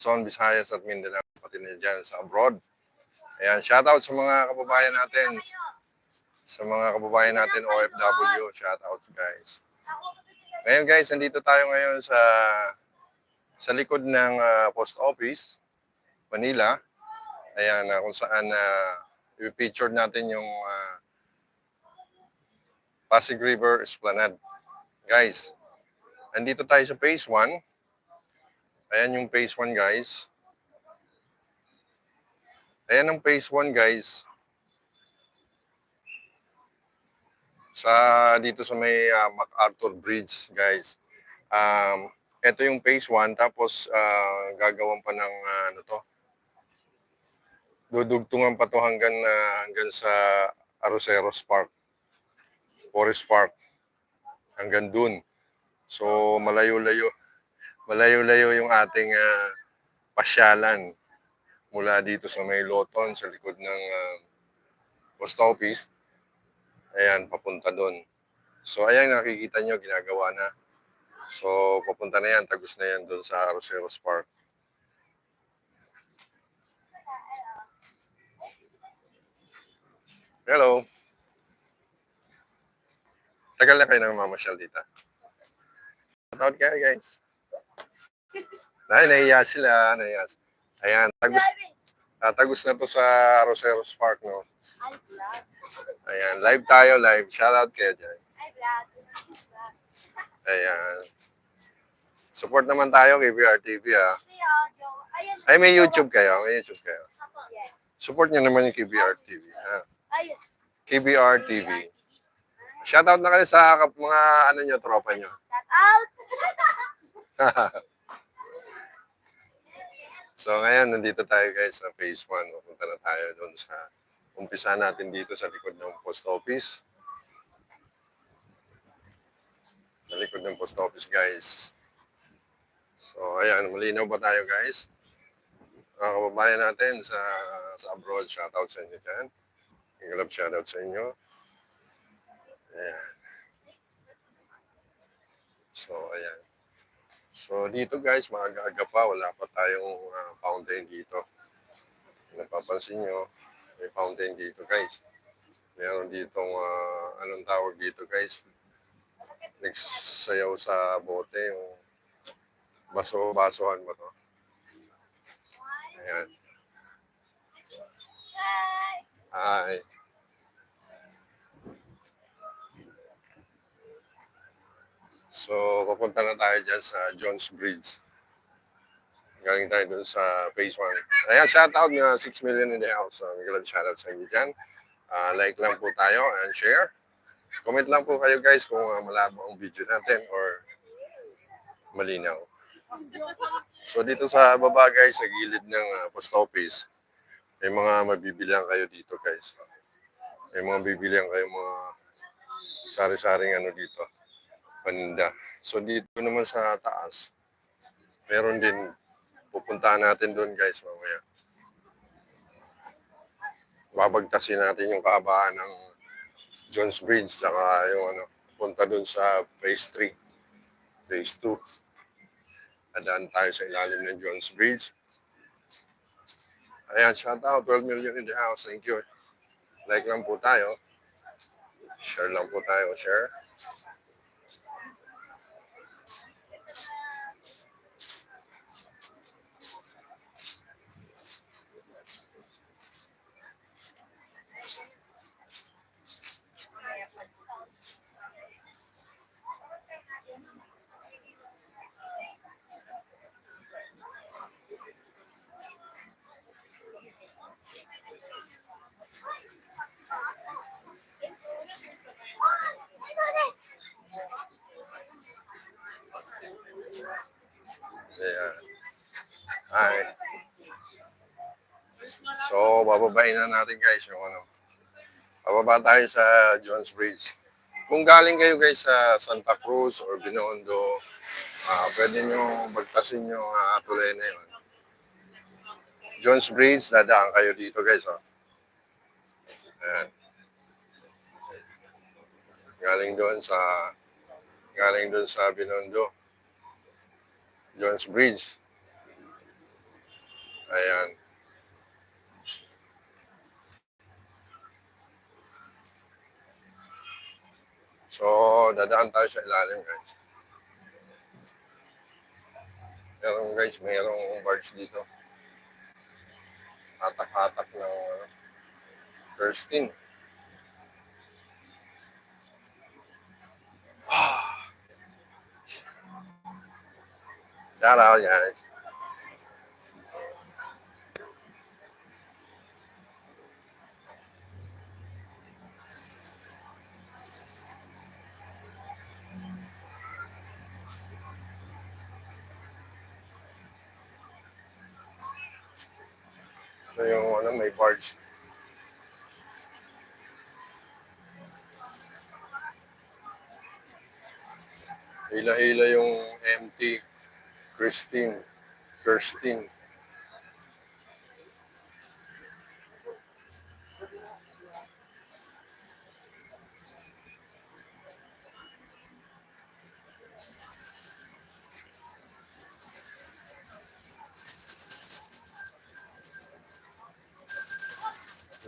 Luzon, Visayas at Mindanao, pati na dyan sa abroad. Ayan, shoutout sa mga kababayan natin. Sa mga kababayan natin OFW, shoutout guys. Ngayon guys, nandito tayo ngayon sa likod ng post office, Manila. Ayan, kung saan i-feature natin yung Pasig River Esplanade. Guys, nandito tayo sa phase 1. Ayan yung phase 1 guys. Ayan ang phase 1 guys. Dito sa may MacArthur Bridge guys. Ito yung phase 1 tapos gagawan pa ng ano to. Dudugtungan pa to hanggang sa Arroceros Park. Forest Park. Hanggang dun. So malayo-layo yung ating pasyalan mula dito sa may Loton sa likod ng post office. Ayan, papunta doon. So ayan, nakikita nyo, ginagawa na. So papunta na yan, tagos na yan doon sa Arroceros Park. Hello. Tagal na kayo nang mamasyal dito. Shoutout kayo guys. Nahiya sila, nahiya. Ayan, tagos na to sa Arroceros Park, no? Ayan, live tayo, live. Shoutout kayo dyan. Ayan. Support naman tayo kay BRTV, ha? Ay, may YouTube kayo. May YouTube kayo. Support nyo naman yung KBR-TV, ha? KBR-TV. Shoutout na kayo sa mga ano nyo, tropa nyo. Shoutout! So, ngayon, nandito tayo guys sa phase 1. Pupunta na tayo doon sa umpisa natin dito sa likod ng post office. Sa likod ng post office, guys. So, ayan, malinaw ba tayo, guys? Mga kababayan natin sa abroad, shoutout sa inyo dyan. Love shoutout sa inyo. Ayan. So, ayan. So, dito guys, maaga-aga pa, wala pa tayong fountain dito. Napapansin nyo, may fountain dito guys. Meron ditong, anong tawag dito guys? Nagsayaw sa bote, yung baso-basohan mo to. Ayan. Hi. So, papunta na tayo dyan sa Jones Bridge. Galing tayo dun sa phase 1. Ayan, shoutout na 6 million in the house. So, may shoutout sa inyo dyan. Like lang po tayo and share. Comment lang po kayo guys kung malabo ang video natin or malinaw. So, dito sa baba guys, sa gilid ng post office, may mga mabibilihan kayo dito guys. May mga bibilihan kayo mga sari-saring ano dito. Paninda. So, dito naman sa taas, meron din. Pupuntahan natin doon guys mamaya. Babagtasin natin yung kahabaan ng Jones Bridge saka yung ano, punta doon sa phase 3, phase 2. Adaan tayo sa ilalim ng Jones Bridge. Ayan, shout out, 12 million in the house. Thank you. Like lang po tayo. Share lang po tayo, share. Ayan. Hi. So, bababain na natin guys yung ano. Bababa tayo sa Jones Bridge. Kung galing kayo guys sa Santa Cruz or Binondo, pwede nyo bagtasin yung tulay na yun. Jones Bridge, dadaan kayo dito guys. Oh. Ayan. Galing doon sa Binondo. Jones Bridge. Ayan. So, dadaan tayo sa ilalim, guys. Merong guys, merong barge dito. Hatak-hatak ng Kirsten. Shout out, guys. So yung ano, may barge. Hila-hila yung MT Kirsten.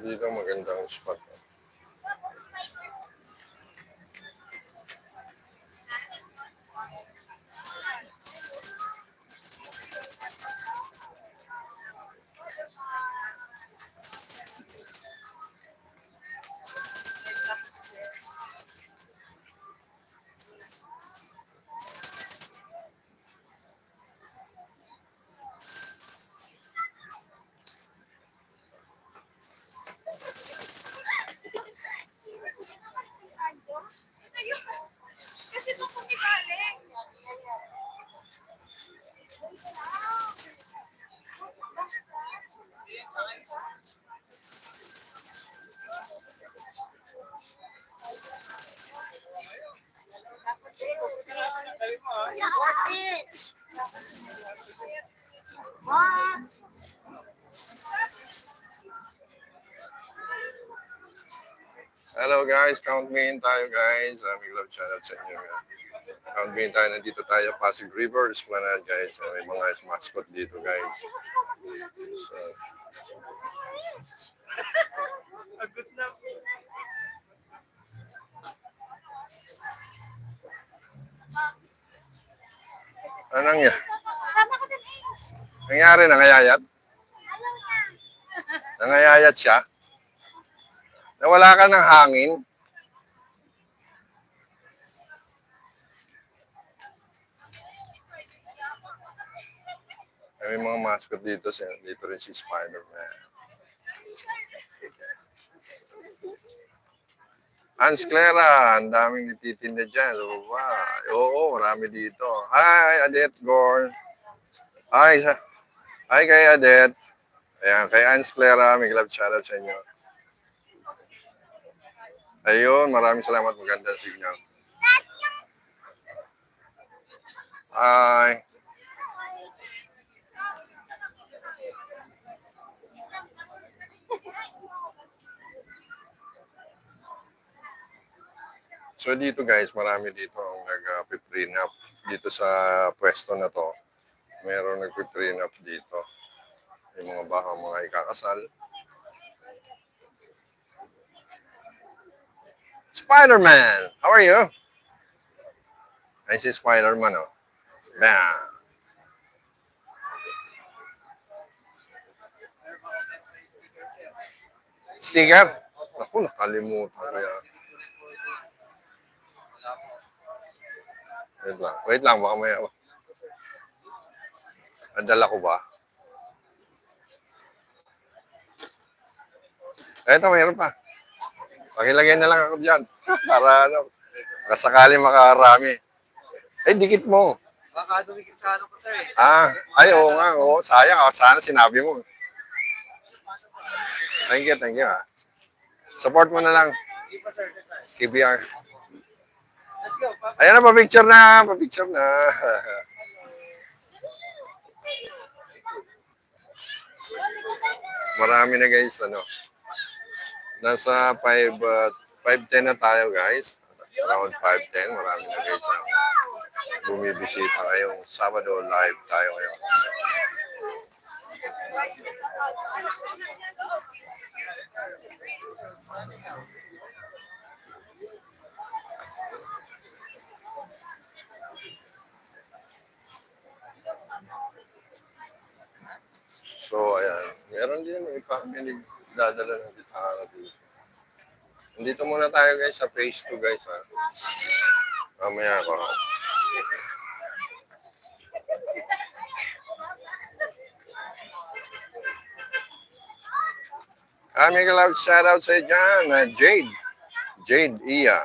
Dito magandang spot. Hello guys, count me in tayo guys. Big love channel sa inyo. Count me in tayo, nandito tayo, Pasig River, Esplanade guys. May mga mascot dito guys. So, anong yan? Nangyari, nangayayat? Nangayayat siya? Nawala ka ng hangin? May mga mascot dito. Dito rin si Spider-Man. Hans Clara, ang daming nititinda dyan. Oo, marami dito. Hi, Adet Gorn. Hi kay Adet. Ayan, kay Hans Clara, may love shoutout sa inyo. Ayun, maraming salamat. Magandang signal. Hi. So dito guys, marami dito ang nag-prenup dito sa pwesto na to. Meron nag-prenup dito. Yung mga baka mga ikakasal. Spider-Man! How are you? I see Spider-Man, oh. Bam! Sticker? Ako, nakalimutan ko yan. Wait lang, baka may... Nadala ko ba? Eto, mayroon pa. Pakilagay na lang ako dyan. Para ano, kasakali makarami. Dikit mo. Baka dumikit sa ano ko, sir. Oo nga, oo. Sayang, sana sinabi mo. Thank you. Support mo na lang. Hindi pa, sir. KBR. Let's go. Ayan na, pa-picture na. Marami na guys, ano. Nasa 5:10 na tayo guys. Around 5:10, marami na guys ang bumibisita ngayong Sabado, live tayo ngayon. So, ayan. Meron din may parang may nagdadala ng gitara dito. Dito muna tayo guys sa phase 2 guys ha. Mamaya ako. May loud shoutout sa'yo dyan, Jade. Jade Iya.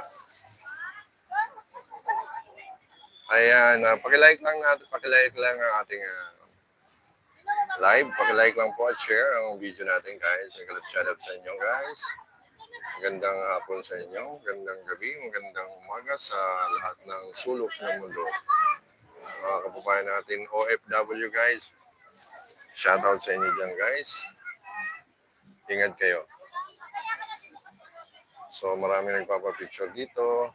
Ayan, pakilike lang natin, pakilike lang ang ating live. Pakilike lang po at share ang video natin guys. May loud shoutout sa inyo guys. Magandang hapon sa inyo, magandang gabi, magandang umaga sa lahat ng sulok ng mundo. Mga kababayan natin OFW guys. Shoutout sa inyo dyan guys. Ingat kayo. So marami nagpapapicture dito.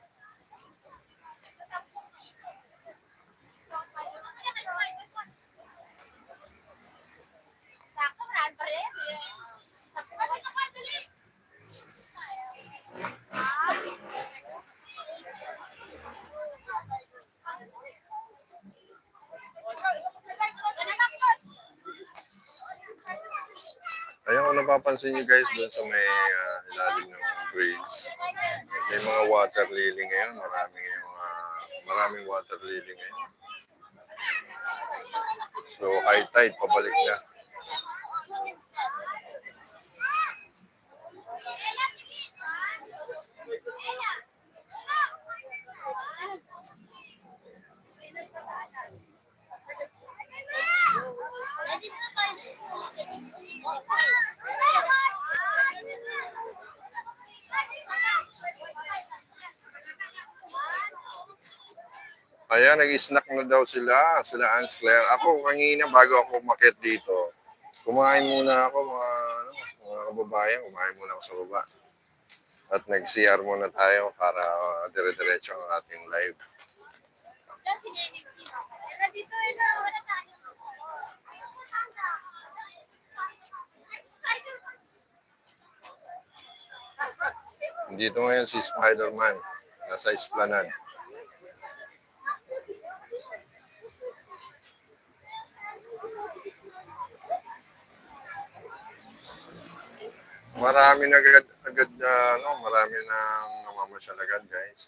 Ayan kung napapansin nyo guys doon sa may ilalim ng bridge. May mga water lily ngayon. Maraming water lily ngayon. So high tide, pabalik na. Ayan, nag-snack na daw sila Ans Claire. Ako kanina bago ako umakyat dito, kumain muna ako mga kababayan, kumain muna ako sa baba. At nag-CR muna tayo para dire-diretso ang ating live. Dito ngayon si Spider-Man, nasa Esplanade. Marami na agad marami nang namamasyal agad guys.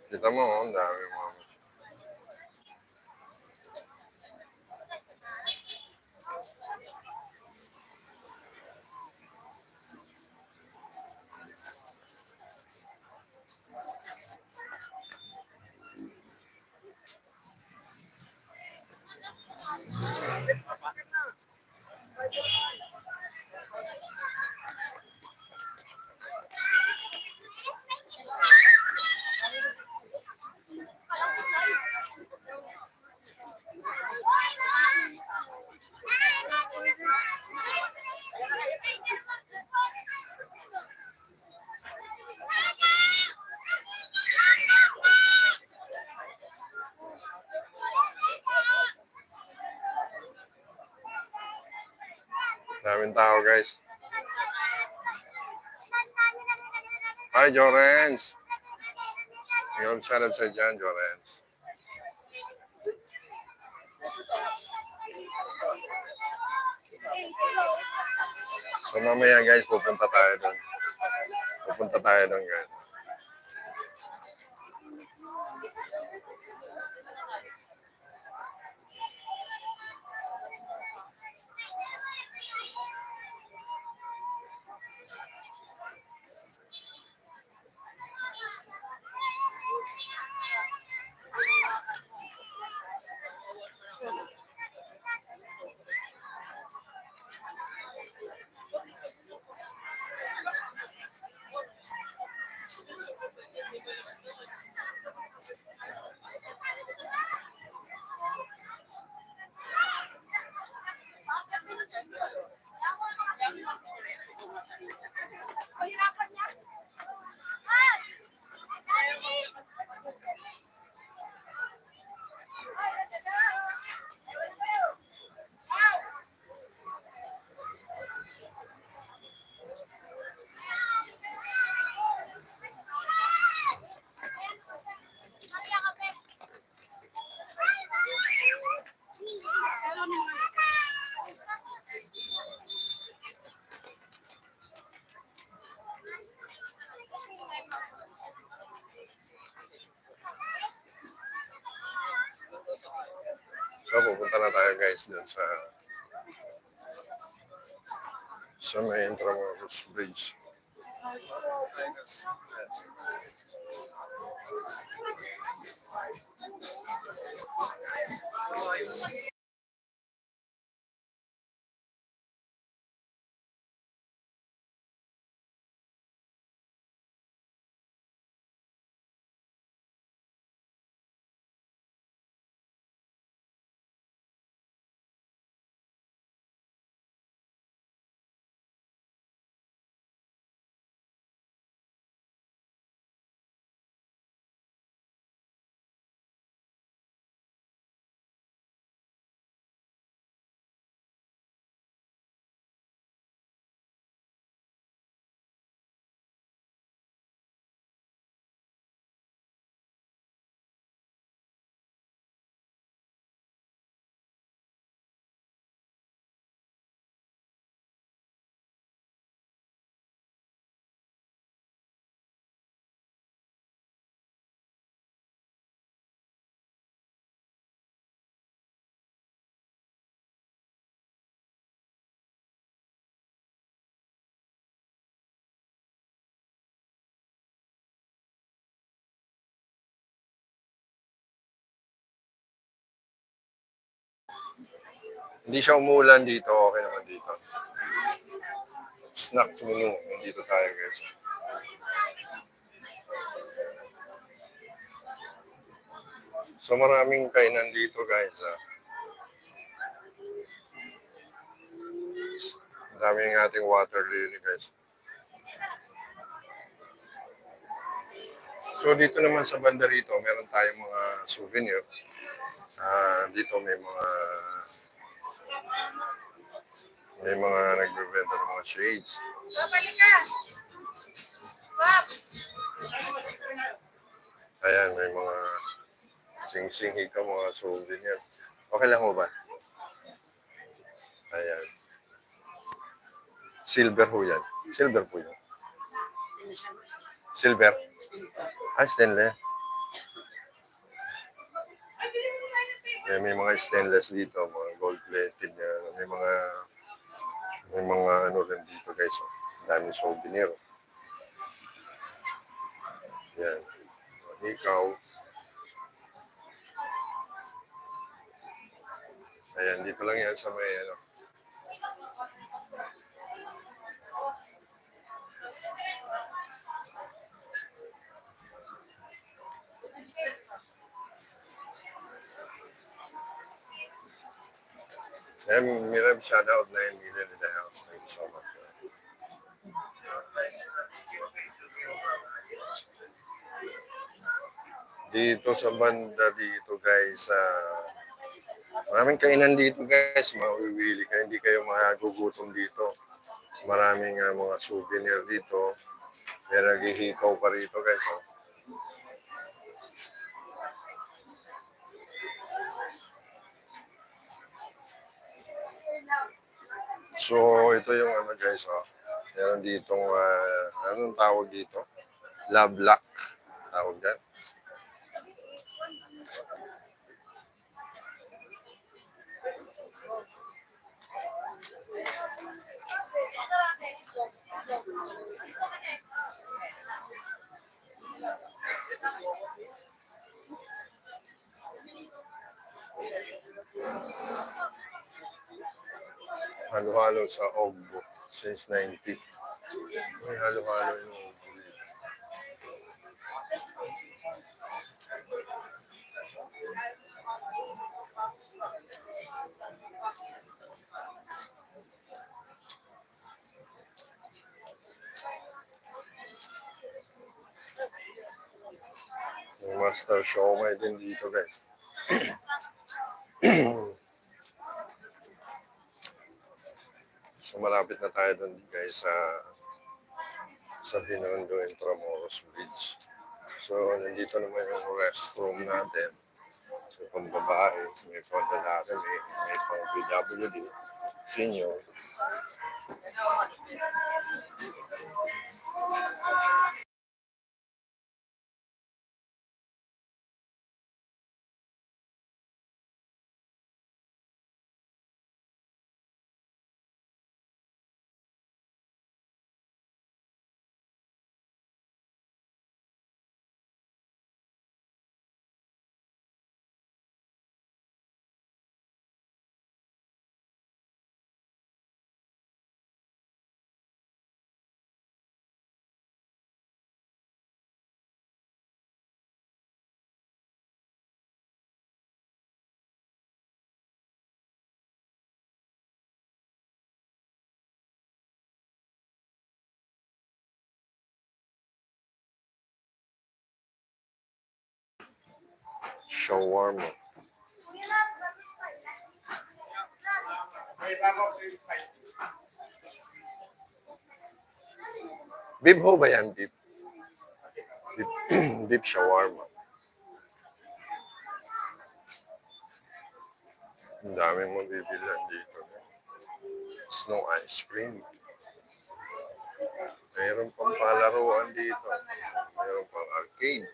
Kita mo, ang dami mga daming tao guys. Hi Jorens. Yung shoutout sa dyan, Jorens. So mamaya guys, pupunta tayo doon. Pupunta tayo doon guys. So, pupunta na tayo guys dun sa may Intramuros Bridge. Hindi siya umulan dito, okay naman dito. Snacks menu, dito tayo guys. So maraming kainan dito guys. Maraming ating water lily guys. So dito naman sa banda rito, meron tayong mga souvenir. Dito may mga nagbebenta ng mga shades. Ayan, may mga sing-sing hika, mga souvenir. Okay lang ho ba? Ayan. Silver ho yan. Silver po yan. Silver? Stainless. May mga stainless dito, mga gold-plated. May mga ano rin dito guys. Daming souvenir. Yan. Ikaw. Ayan, dito lang yan sa may ano. And Miriam, shout out 9 million in the house. Thank you so much. Dito sa banda dito guys, maraming kainan dito guys, mawiwili kayo, hindi kayo magugutom dito. Maraming mga souvenir dito. May naghihikaw pa rito guys. Oh. So, ito yung ano guys, meron ditong, anong tawag dito? Love lock, tawag dyan. Halo-halo sa Ogbo since 90. May halo-halo yung Ogbo dito. May Master Shomai din dito guys. So malapit na tayo doon guys sa Binondo Intramuros Bridge. So nandito naman yung restroom natin. So pang babae, may pang lalaki, may pang PWD, senior. shawarma. Beef ho ba yan? Beef? Beef, beef shawarma. Ang daming mabibilan dito. Snow ice cream. Mayroon pang palaruan dito. Mayroon pang arcade.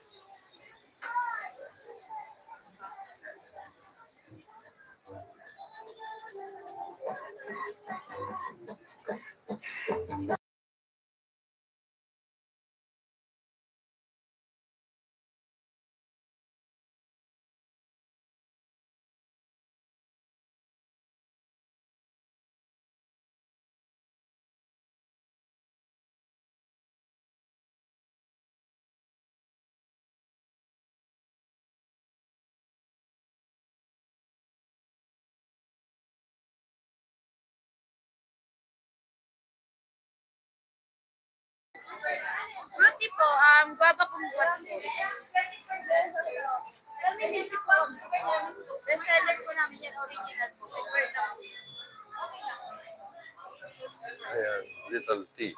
Fruity po, guava kumquat po. Kami hindi po. Best seller po namin yan, original po. Prefer na po. Ayan, little tea.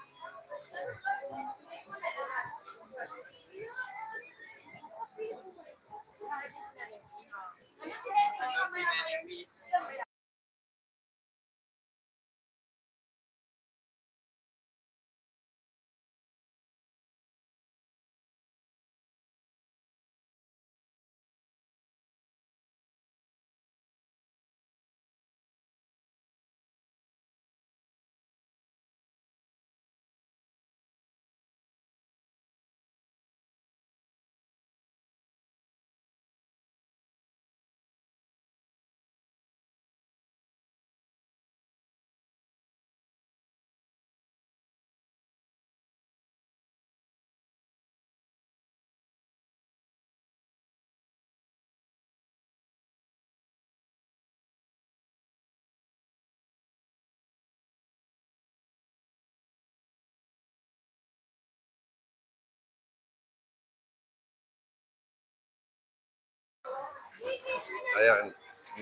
Ayan,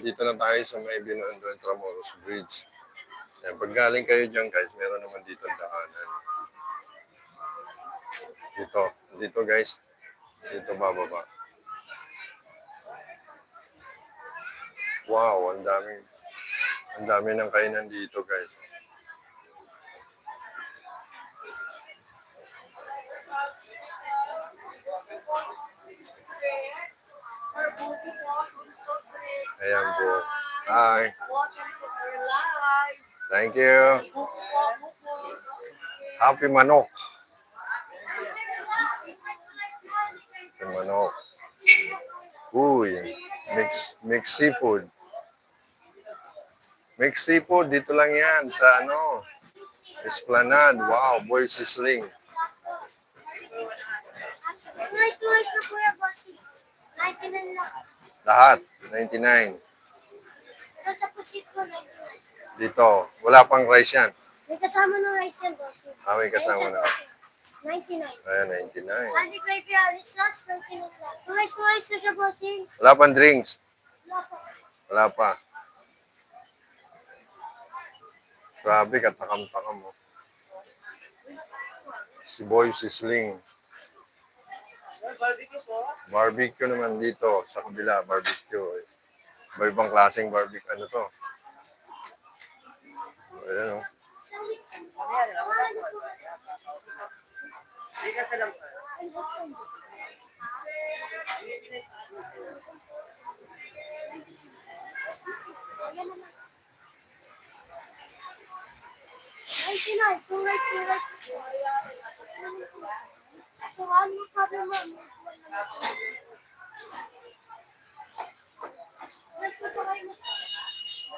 dito na tayo sa may Binondo Intramuros Bridge. Ayan, pag galing kayo dyan guys, meron naman dito ang daanan. Dito guys, dito bababa. Wow, ang dami ng kainan dito guys. Ayan po. Hi. Thank you. Happy manok. Happy manok. Uy, mix seafood. Mix seafood, dito lang yan sa Esplanade. Wow, boy sisling. Rice na po yung bossy. 99 lang. Lahat, 99. Tapos sa pusit po, 99. Dito, wala pang rice yan. May kasama ng rice yan, bossy. May kasama na. 99. Ayan, 99. Andy gravy alice sauce, 99 lang. Rice na siya, bossy. Wala pang drinks. Wala po. Wala pa. Grabe, katakam-takam mo. Si Boy Sisling. Barbecue po. Barbecue naman dito, sa kabila, barbecue. Iba-ibang klaseng barbecue. Ano to? Ayan o. Likat na lang po.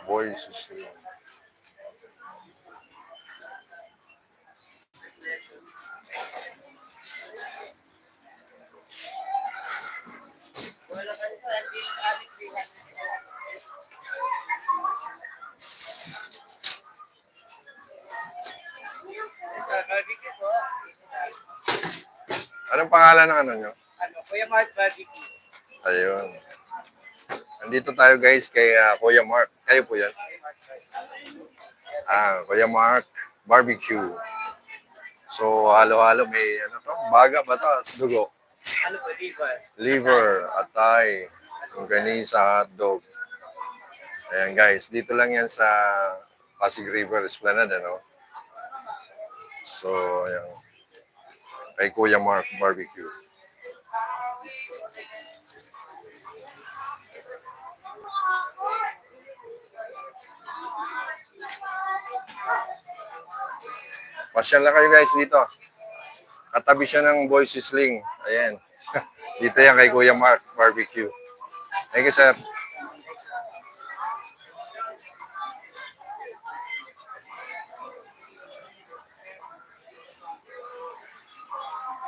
Boy Sisling. Wala pa rin po. Alex Lihat. Barbecue po. Anong pangalan ng ano nyo? Kuya Mart Barbecue. Ayun. Nandito tayo guys kay Kuya Mark. Kayo po yan? Kuya Mark Barbecue. So, halo-halo may ano to? Baga ba to? Dugo. Ano po, liver? Liver, atay, longganisa, hotdog. Ayan guys, dito lang yan sa Pasig River Esplanade, ano? So, ayan. Kay Kuya Mark Barbecue. Pasyal na kayo guys dito. Katabi siya ng Boise Sling. Ayan. Dito yan kay Kuya Mark Barbecue. Thank you, sir.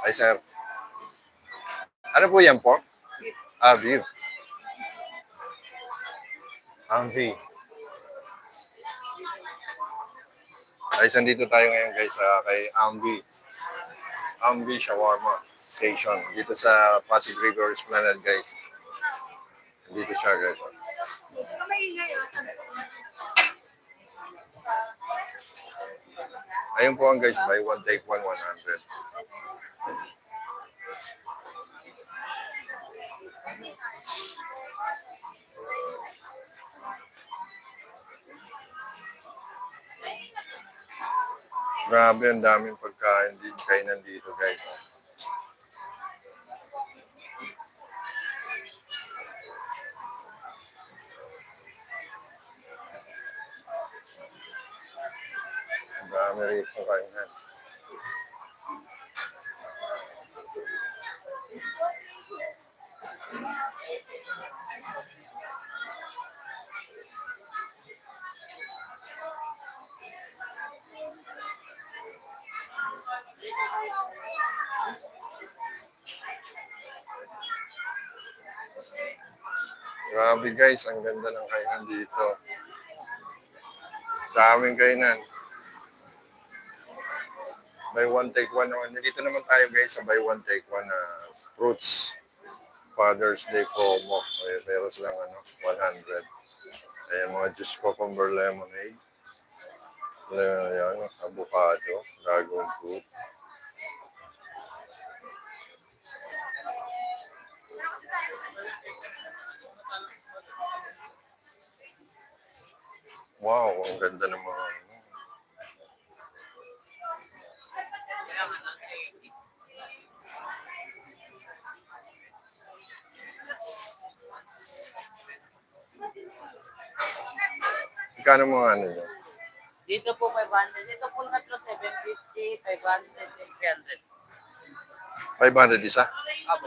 Hi, sir. Ano po yan po? Beef. Ambi. Guys, nandito tayo ngayon guys kay Ambi Shawarma Station. Dito sa Pasig River Esplanade guys. Dito siya guys. Ayun po ang guys, buy one take one 100. Grabe, ang daming pagkain din kainan dito guys. Ang dami rito kainan. Grabe guys, ang ganda ng kainan dito. Daming kainan. Buy one take one naman. Dito naman tayo guys sa buy one take one fruits. Father's Day promo. Ay, meron silang 100. Ayan, mga juice cucumber lemonade. Ayan, avocado, dragon fruit. Wow, ang ganda ng mga Magkano mga ano nyo? Dito po 500. Dito po tatlo 750, 500, and 300. 500 isa? Apo.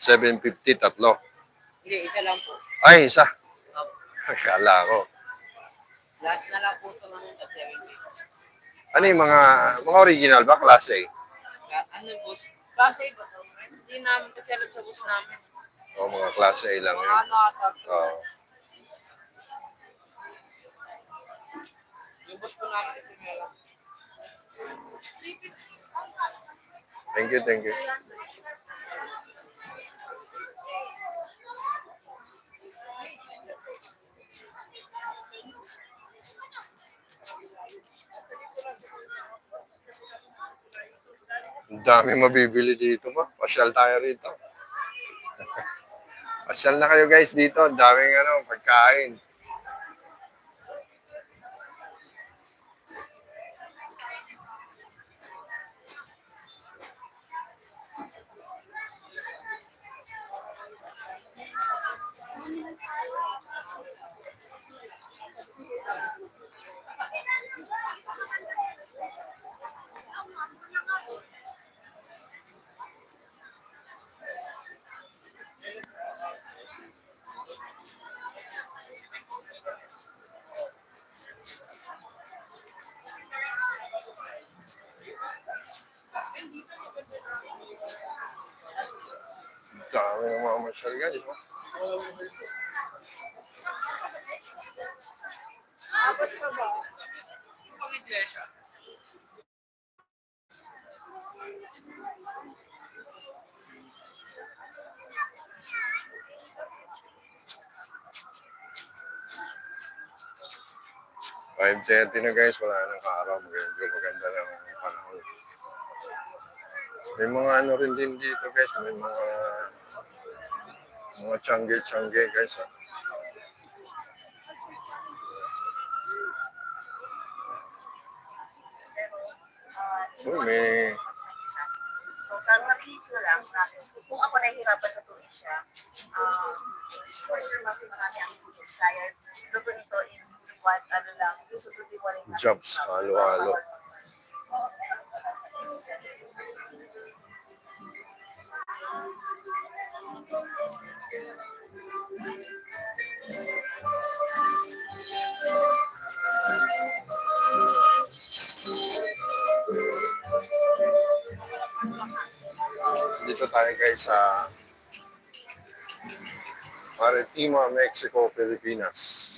750 tatlo. Hindi, isa lang po. Ay, isa. Apo. Akala ko. Last na lang po ito namin sa 750. Ano yung mga original ba? Klase A? Ano boss? Kasi ba ito? Hindi namin kasi alam sa boss namin. O, mga klase A lang Mga yun. ano ata. Oo. Yung boss po namin kasi meron. Thank you, thank you. Ang dami mabibili dito ma. Pasyal tayo rito. Pasyal na kayo guys dito. Ang daming pagkain. Dami ng mga masyal guys. Abot pa ba? Pag-iglesia. 5:30 na guys, wala nang araw. Medyo maganda ng panahon. May mga ano rin din dito guys, may mga tiyangge-tiyangge guys. Uy, may So, sasabihin ko lang na kung ako nahihirapan sa tuwing siya, for sure mas marami ang desire. Luto nito in what, ano lang, sususutin mo rin. jobs, halo-halo. Dito tayo guys sa Maritima, Mexico, Pilipinas.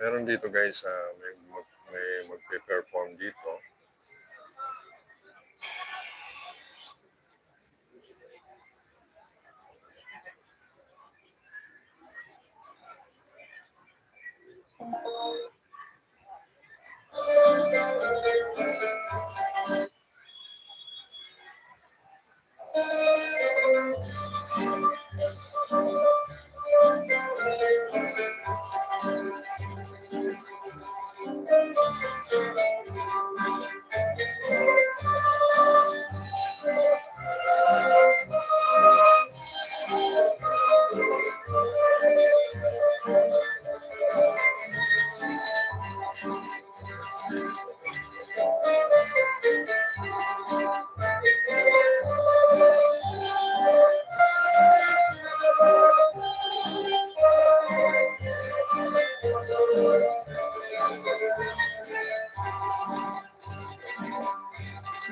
Meron dito guys, may magpe-perform dito.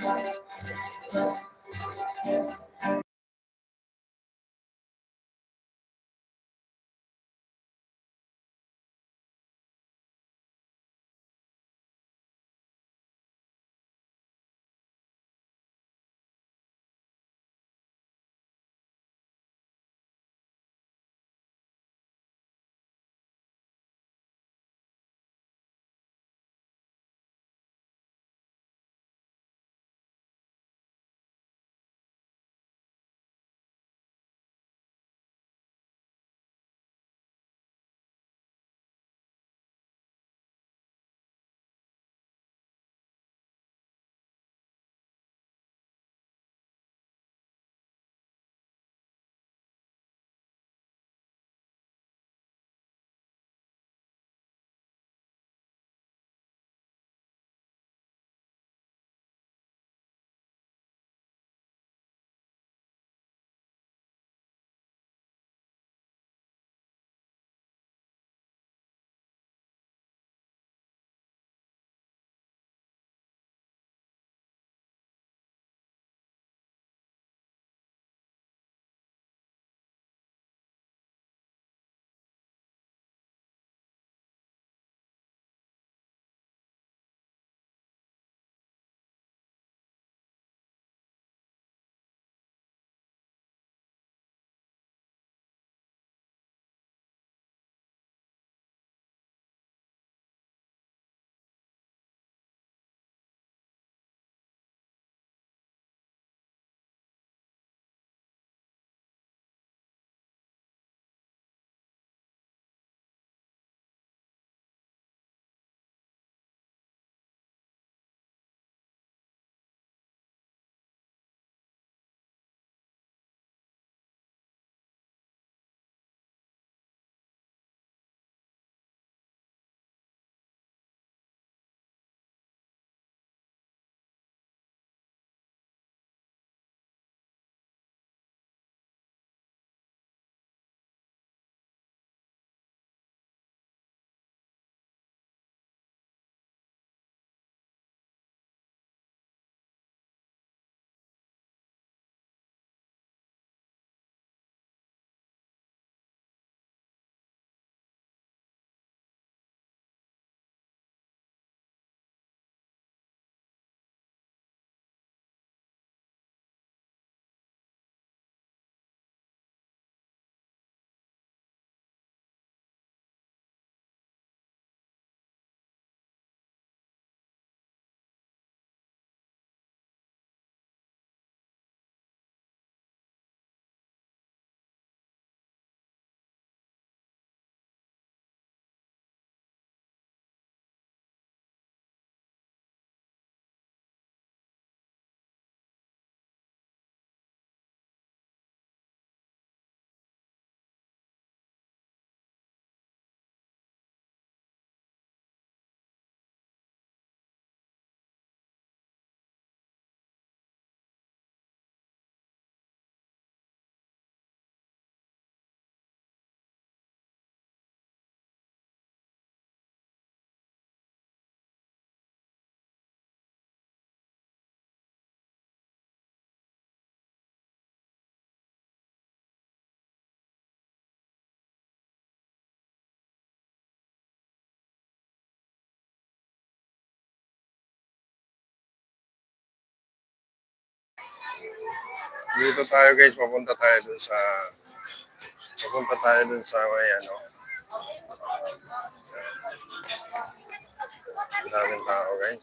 Dito tayo guys, papunta tayo dun sa may ano, daming tao guys.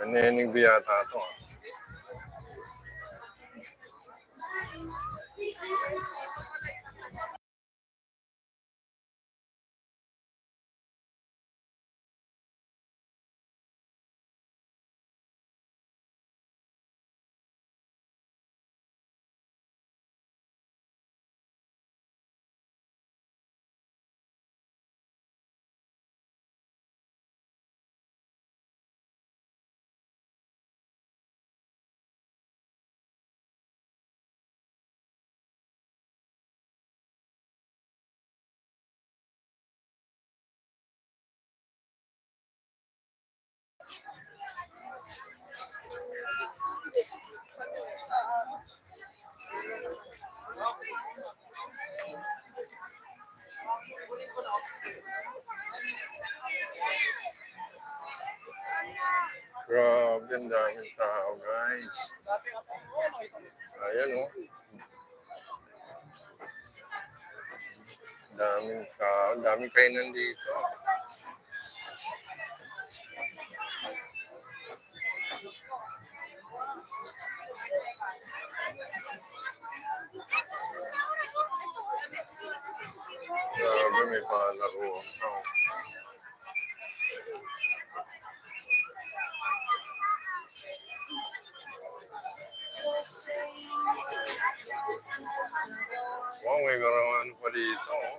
Nanening biyata to. Grabe, ang daming tao, guys. Ayan, oh. Daming tao, daming kainan dito. Grabe, may palaro. Oh. Wow, may karawan pa dito. Oh.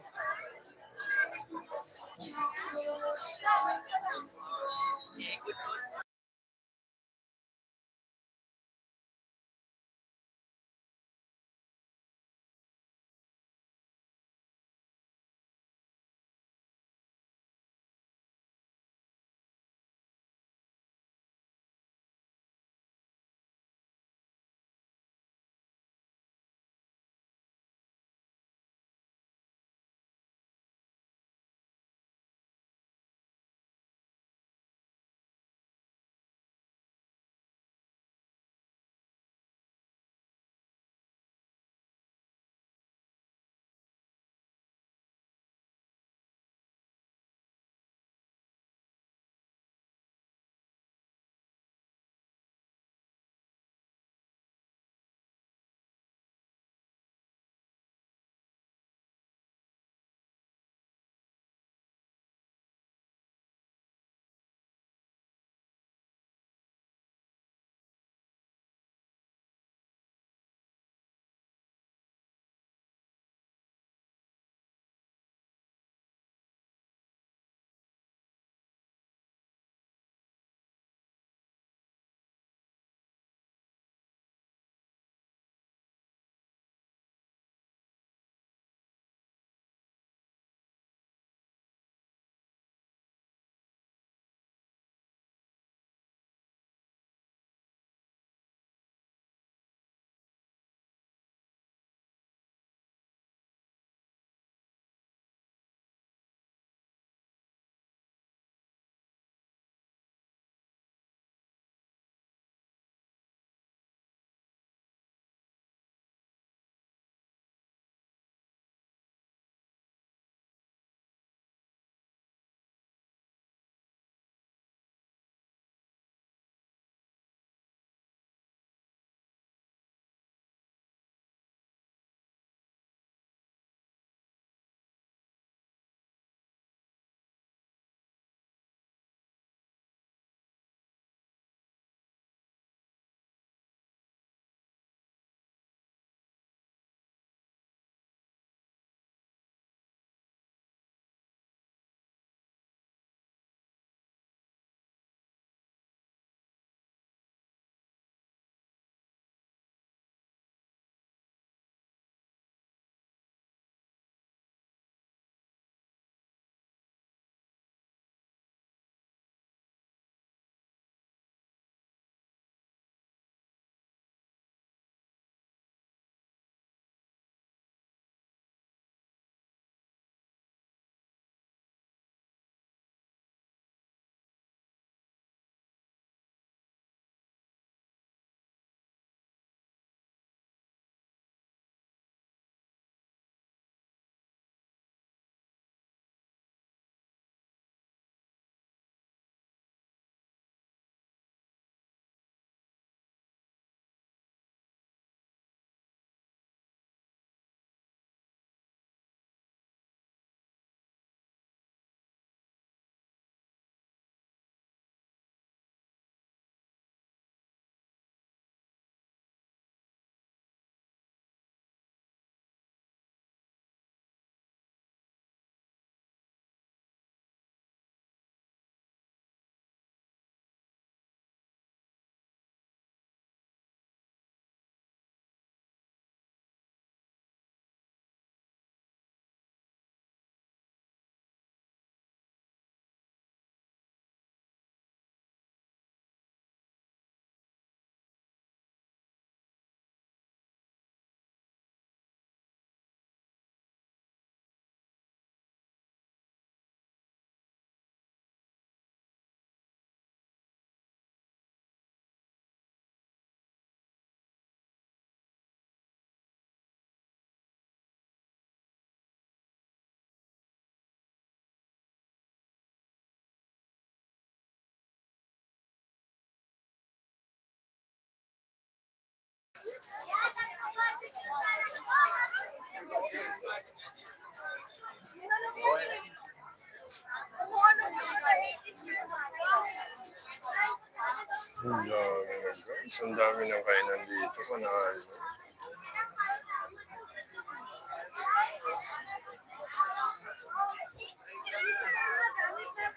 Ang dami na guys. Ang dami ng kainan dito. Panalo.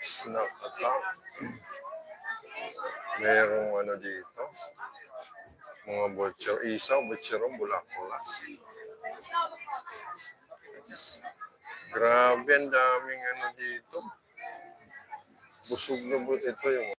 Snack attack. Merong ano dito. Mga butcher. Isaw, butcherong bulaklak. Grabe, ang daming ano dito. Busog na ito yung